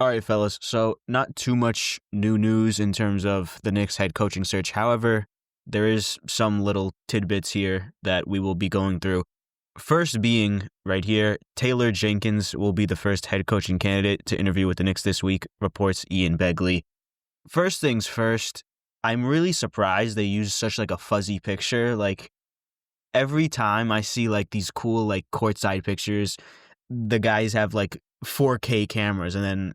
All right, fellas. So, not too much new news in terms of the Knicks head coaching search. However, there is some little tidbits here that we will be going through. First being right here, Taylor Jenkins will be the first head coaching candidate to interview with the Knicks this week, reports Ian Begley. First things first, I'm really surprised they use such like a fuzzy picture. Like every time I see like these cool like courtside pictures, the guys have like 4K cameras, and then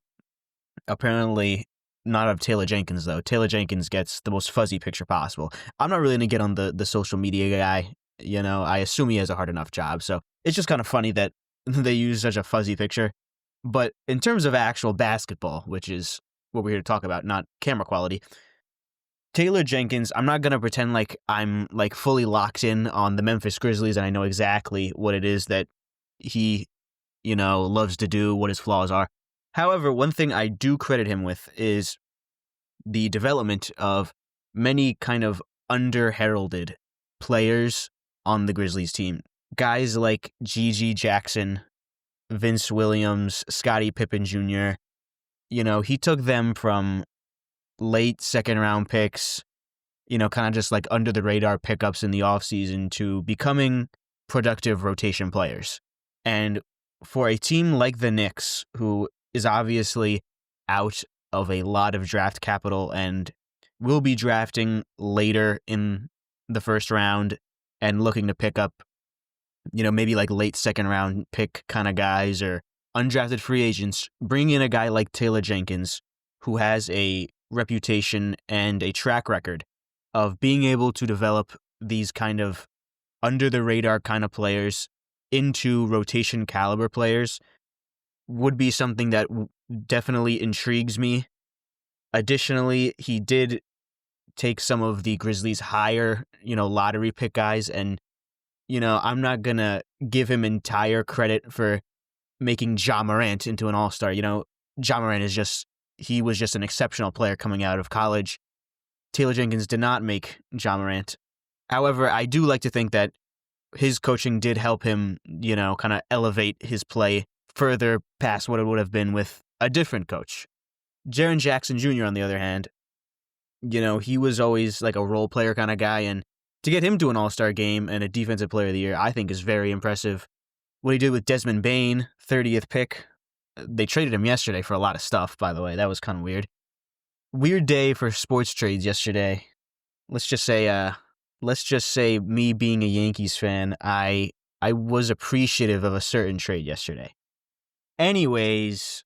apparently not of Taylor Jenkins, though. Taylor Jenkins gets the most fuzzy picture possible. I'm not really going to get on the social media guy. I assume he has a hard enough job. So it's just kind of funny that they use such a fuzzy picture. But in terms of actual basketball, which is what we're here to talk about, not camera quality, Taylor Jenkins, I'm not going to pretend like I'm like fully locked in on the Memphis Grizzlies and I know exactly what it is that he, loves to do, what his flaws are. However, one thing I do credit him with is the development of many kind of under-heralded players on the Grizzlies team. Guys like G.G. Jackson, Vince Williams, Scottie Pippen Jr. He took them from late second-round picks, kind of just like under-the-radar pickups in the offseason to becoming productive rotation players. And for a team like the Knicks, who is obviously out of a lot of draft capital and will be drafting later in the first round and looking to pick up, maybe like late second round pick kind of guys or undrafted free agents, bring in a guy like Taylor Jenkins, who has a reputation and a track record of being able to develop these kind of under the radar kind of players into rotation caliber players would be something that definitely intrigues me. Additionally, he did take some of the Grizzlies' higher, lottery pick guys, and, I'm not going to give him entire credit for making Ja Morant into an all-star. Ja Morant he was just an exceptional player coming out of college. Taylor Jenkins did not make Ja Morant. However, I do like to think that his coaching did help him, kind of elevate his play further past what it would have been with a different coach. Jaren Jackson Jr., on the other hand, he was always like a role player kind of guy, and to get him to an all-star game and a defensive player of the year, I think is very impressive. What he did with Desmond Bane, 30th pick, they traded him yesterday for a lot of stuff, by the way. That was kind of weird. Weird day for sports trades yesterday. Let's just say me being a Yankees fan, I was appreciative of a certain trade yesterday. Anyways,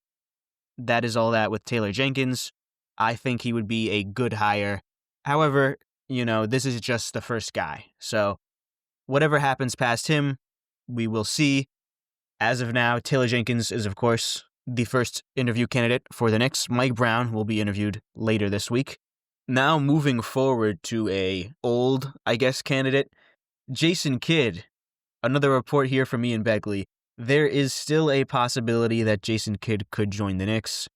that is all that with Taylor Jenkins. I think he would be a good hire. However, this is just the first guy. So whatever happens past him, we will see. As of now, Taylor Jenkins is, of course, the first interview candidate for the Knicks. Mike Brown will be interviewed later this week. Now moving forward to a old, candidate, Jason Kidd. Another report here from Ian Begley. There is still a possibility that Jason Kidd could join the Knicks.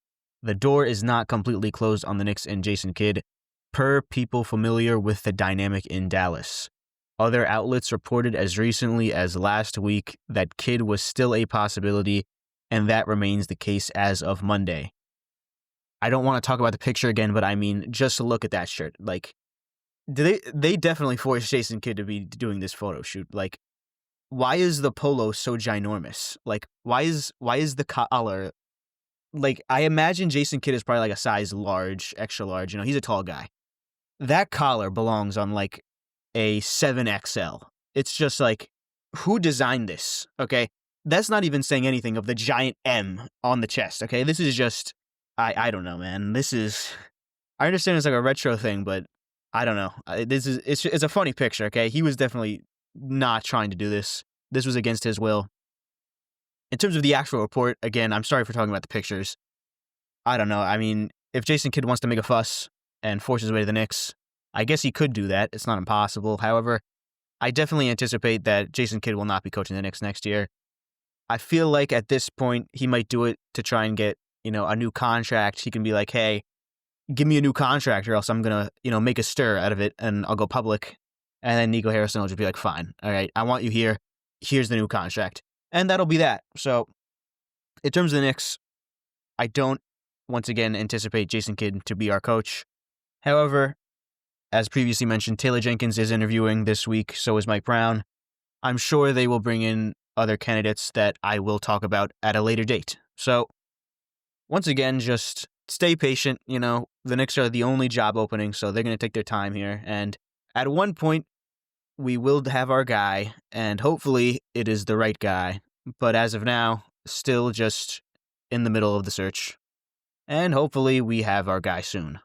The door is not completely closed on the Knicks and Jason Kidd, per people familiar with the dynamic in Dallas. Other outlets reported as recently as last week that Kidd was still a possibility, and that remains the case as of Monday. I don't want to talk about the picture again, but I mean, just look at that shirt. Like, they definitely forced Jason Kidd to be doing this photo shoot. Like, why is the polo so ginormous? Like, why is the collar? Like, I imagine Jason Kidd is probably like a size large, extra large. He's a tall guy. That collar belongs on like a 7XL. It's just like, who designed this? Okay, that's not even saying anything of the giant M on the chest. Okay, this is just, I don't know, man. I understand it's like a retro thing, but I don't know. It's a funny picture. Okay, he was definitely not trying to do this. This was against his will. In terms of the actual report, again, I'm sorry for talking about the pictures. I don't know. I mean, if Jason Kidd wants to make a fuss and force his way to the Knicks, I guess he could do that. It's not impossible. However, I definitely anticipate that Jason Kidd will not be coaching the Knicks next year. I feel like at this point, he might do it to try and get, a new contract. He can be like, hey, give me a new contract or else I'm going to, make a stir out of it and I'll go public. And then Nico Harrison will just be like, fine, all right, I want you here. Here's the new contract. And that'll be that. So in terms of the Knicks, I don't once again anticipate Jason Kidd to be our coach. However, as previously mentioned, Taylor Jenkins is interviewing this week, so is Mike Brown. I'm sure they will bring in other candidates that I will talk about at a later date. So, once again, just stay patient. The Knicks are the only job opening, so they're going to take their time here. And at one point, we will have our guy, and hopefully it is the right guy. But as of now, still just in the middle of the search. And hopefully we have our guy soon.